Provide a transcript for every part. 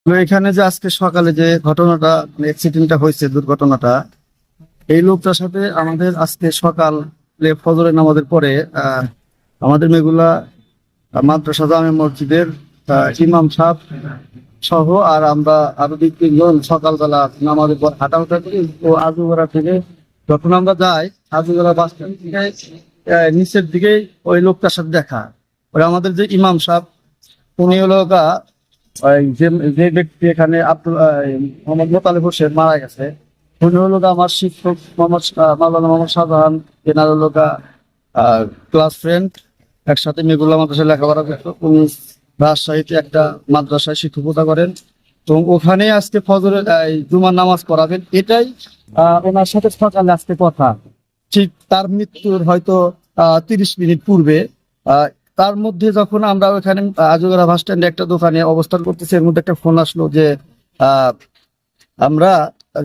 তো এখানে যে আজকে সকালে যে ঘটনাটা অ্যাক্সিডেন্টটা হয়েছে, দুর্ঘটনাটা, এই লোকটার সাথে আমাদের আজকে সকালে ফজরের নামাজের পরে আমাদের মেগুলা মাদ্রাসা জামে মসজিদের ইমাম সাহেব সহ আর আমরা আরো 2-3 জন সকালবেলা নামাজের পর হাঁটাহুটা করি। তো আজুগড়া থেকে যখন আমরা যাই, আজুগড়া বাস স্ট্যান্ড থেকে নিচের দিকেই ওই লোকটার সাথে দেখা। ওই আমাদের যে ইমাম সাহেব, উনি হলো ওই যে যে ব্যক্তি এখানে আব্দুল মোহাম্মদ মোতালেব হোসেন মারা গেছে, উনি হলো আমার শিক্ষক মাওলানা মোহাম্মদ শাহজাহান। এনার হলো ক্লাস ফ্রেন্ড, একসাথে মেঘুল্লা মাদ্রাসায় লেখাপড়া করতো। উনি রাজশাহীতে একটা মাদ্রাসায় শিক্ষকতা করেন, তো ওখানে আজকে ফজরের জুমার নামাজ পড়াবেন। এটাই ওনার সাথে সকালে আজকে কথা। ঠিক তার মৃত্যুর হয়তো 30 মিনিট পূর্বে তার মধ্যে যখন আমরা ওখানে আজুগড়া বাস স্ট্যান্ডে একটা দোকানে অবস্থান করতেছি, এর মধ্যে একটা ফোন আসলো যে আমরা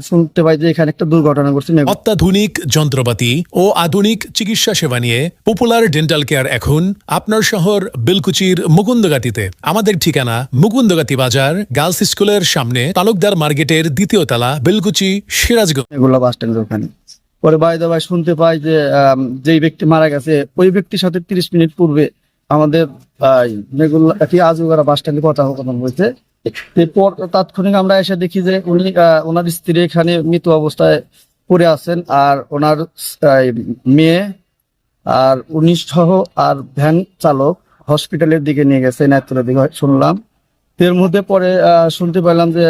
শুনতে পাই যে এখানে একটা দুর্ঘটনা ঘটছে। অত্যাধুনিক যন্ত্রপাতি ও আধুনিক চিকিৎসা সেবা নিয়ে পপুলার ডেন্টাল কেয়ার এখন আপনার শহর বেলকুচির মুকুন্দগাতিতে। আমাদের ঠিকানা মুকুন্দগাতি বাজার, গার্লস স্কুলের সামনে, তালুকদার মার্কেটের 2য় তলা, বেলকুচি, সিরাজগঞ্জ। এগুলো বাস স্ট্যান্ডের ওখানে পরে বাইদা ভাই শুনতে পাই যে যেই ব্যক্তি মারা গেছে ওই ব্যক্তির সাথে 30 মিনিট পূর্বে আমাদের আজুগড়া বাস স্ট্যান্ডে কথা হয়েছে। এরপর তাৎক্ষণিক আমরা এসে দেখি যে উনি ওনার স্ত্রী এখানে মৃত অবস্থায় পড়ে আছেন, আর ওনার মেয়ে আর উনি সহ আর ভ্যান চালক হসপিটালের দিকে নিয়ে গেছে, এনায়তপুরের দিকে শুনলাম। এর মধ্যে পরে শুনতে পেলাম যে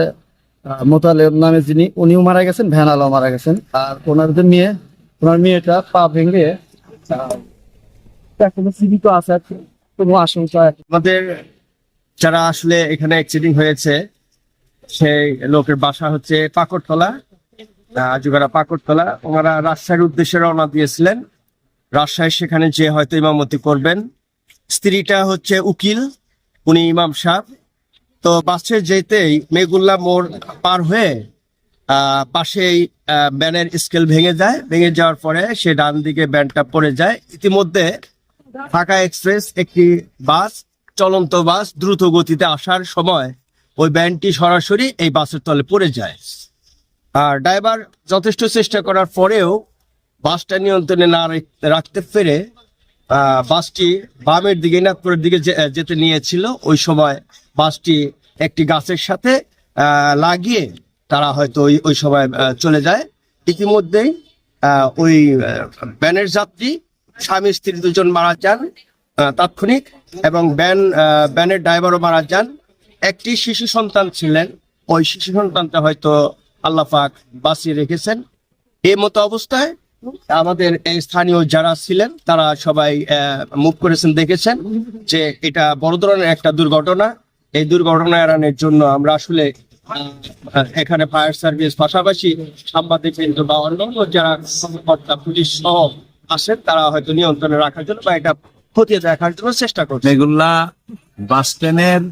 মোতালেব নামে যিনি, উনিও মারা গেছেন, ভ্যান আলাও মারা গেছেন। আর ওনার যে মেয়ে, ওনার মেয়েটা পা ভেঙে এখনো জীবিত আছে, কোনো আশঙ্কা। আমাদের যারা আসলে এখানে অ্যাক্সিডেন্ট হয়েছে সেই লোকের বাসা হচ্ছে পাকড়তলা, আজুগাড়া পাকড়তলা। ওনারা রাজশাহীর উদ্দেশ্যে রওনা দিয়েছিলেন। রাজশাহী সেখানে যে হয়তো ইমামতি করবেন। স্ত্রীটা হচ্ছে উকিল, উনি ইমাম সাহেব। তো বাসে যেতেই মেঘুল্লা মোড় পার হয়ে পাশেই ব্যানের স্কেল ভেঙে যায়। ভেঙে যাওয়ার পরে সে ডান দিকে ব্যানটা পড়ে যায়। ইতিমধ্যে ঢাকা এক্সপ্রেস একটি বাস, চলন্ত বাস, দ্রুত গতিতে আসার সময় ওই ব্যানটি সরাসরি এই বাসের তলে পড়ে যায়। আর ড্রাইভার যথেষ্ট চেষ্টা করার পরেও বাসটা নিয়ন্ত্রণে না রাখতে পেরে বাসটি বামের দিকে, ইনাকপুরের দিকে যেতে নিয়েছিল। ওই সময় বাসটি একটি গাছের সাথে লাগিয়ে তারা হয়তো ওই সময় চলে যায়। ইতিমধ্যেই ওই ব্যানের যাত্রী স্বামী স্ত্রী দুজন মারা যান তাৎক্ষণিক, এবং ব্যানের ড্রাইভারও মারা যান। একটি শিশু সন্তান ছিলেন, ওই শিশু সন্তানটা হয়তো আল্লাহ পাক বাঁচিয়ে রেখেছেন। এই মতো অবস্থায় আমাদের এই স্থানীয় যারা ছিলেন তারা সবাই মুভ করেছেন, দেখেছেন যে এটা বড় ধরনের একটা দুর্ঘটনা। এই দুর্ঘটনা এড়ানোর জন্য আমরা আসলে এখানে ফায়ার সার্ভিস, পাশাপাশি সাংবাদিক বা অন্যান্য যারা কর্মকর্তা, পুলিশ সহ আসেন, তারা হয়তো নিয়ন্ত্রণে রাখার জন্য বা এটা খতিয়ে দেখার জন্য চেষ্টা করছে। মেঘুল্লা বাস স্ট্যান্ডের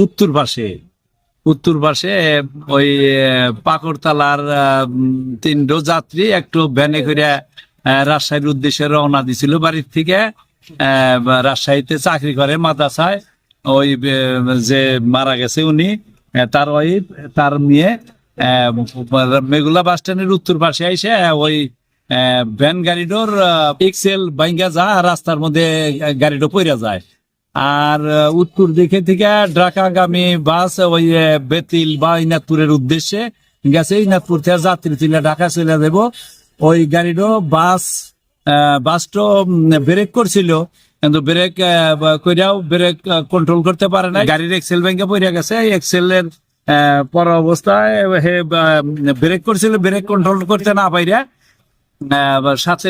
উত্তর পাশে ওই পাকড়তলার 3 যাত্রী একটু ভ্যানে করে রাজশাহীর উদ্দেশ্যে রওনা দিছিল বাড়ির থেকে। রাজশাহীতে চাকরি করে মাদ্রাসায়। ওই যে মারা গেছে উনি, তার ওয়াইফ, তার মেয়ে মেঘুল্লা বাস স্ট্যান্ডের উত্তর পাশে এসে ওই ভ্যান গাড়িটার এক্সেল ভাঙ্গা যায়, রাস্তার মধ্যে গাড়িটা পড়ে যায়। আর উত্তর দিকে থেকে ঢাকাগামী বাস ওই বেতিল বা ইনাদপুরের উদ্দেশ্যে গেছে। ইনাদপুর থেকে যাত্রী তুলে ঢাকা চলে যাব। ওই গাড়িটা বাসটা ব্রেক করছিল, কিন্তু ব্রেক কইরাও ব্রেক কন্ট্রোল করতে পারে না। গাড়ির এক্সেল ভাঙ্গা পড়ে গেছে। এক্সেলের পর অবস্থায় ব্রেক করছিল, ব্রেক কন্ট্রোল করতে না পাইরা সাথে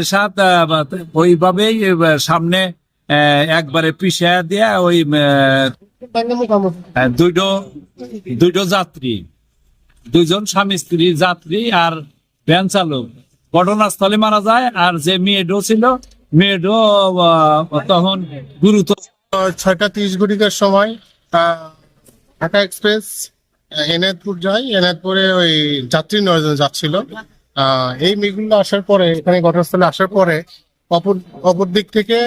ওইভাবেই সামনে একবারে পিছিয়ে দিয়া ওই দুইটো যাত্রী, 2জন স্বামী স্ত্রী যাত্রী আর ভ্যান চালক ঘটনাস্থলে মারা যায়। আর যে মেয়েডো ছিল, মেয়েডো তখন গুরুতর। 6:30 সময় ঢাকা এক্সপ্রেস এনায়তপুর যায়। এনায়তপুরে ওই যাত্রী 9 জন যাচ্ছিল। এই মেঘগুলো আসার পরে, এখানে ঘটনাস্থলে আসার পরে অপর দিক থেকে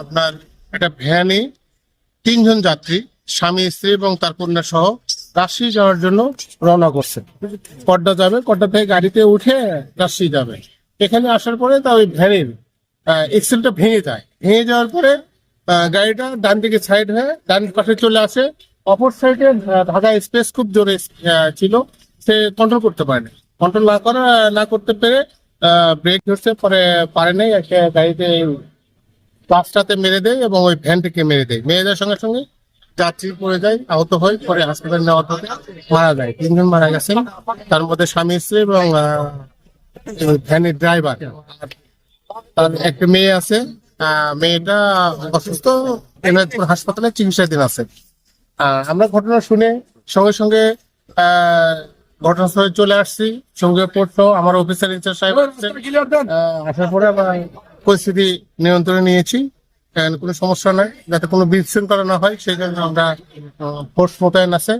আপনার একটা ভ্যানে 3 জন যাত্রী, স্বামী স্ত্রী এবং তার কন্যা সহ রাজশাহী যাওয়ার জন্য রওনা করছে। কড্ডা যাবে, কড্ডা থেকে গাড়িতে উঠে রাজশাহী যাবে। এখানে আসার পরে তা ওই ভ্যানের এক্সেলটা ভেঙে যায়। ভেঙে যাওয়ার পরে গাড়িটা ডান দিকে সাইড হয়ে ডান পাশে চলে আসে। অপর সাইডে ঢাকা স্পেস খুব জোরে ছিল, সে কন্ট্রোল করতে পারেনি। কন্ট্রোল না করতে পেরে ব্রেক ধরতে পারে নাই, একটা গাড়িতে ক্লাসটাতে মেরে দেয় এবং ওই ভ্যানটিকে মেরে দেয়। মেরে দেওয়ার সঙ্গে সঙ্গে যাত্রী পড়ে যায়, আহত হয়, পরে হাসপাতালে নেওয়ার পথে মারা যায়। 3 জন মারা গেছেন, তার মধ্যে স্বামী স্ত্রী এবং ভ্যানের ড্রাইভার। তার একটা মেয়ে আছে, মেয়েটা অসুস্থ, এনায়তপুর হাসপাতালে চিকিৎসাধীন আছে। আমরা ঘটনা শুনে সঙ্গে সঙ্গে ঘটনাস্থলে চলে আসছি। সঙ্গে পড়ছো আমার অফিসার ইনচার্জ সাহেব আসছেন। আসার পরে আমরা পরিস্থিতি নিয়ন্ত্রণে নিয়েছি, কোনো সমস্যা নাই, যাতে কোনো বিশৃঙ্খলা না হয় সেই জন্য আমরা ফোর্স মোতায়েন আছে।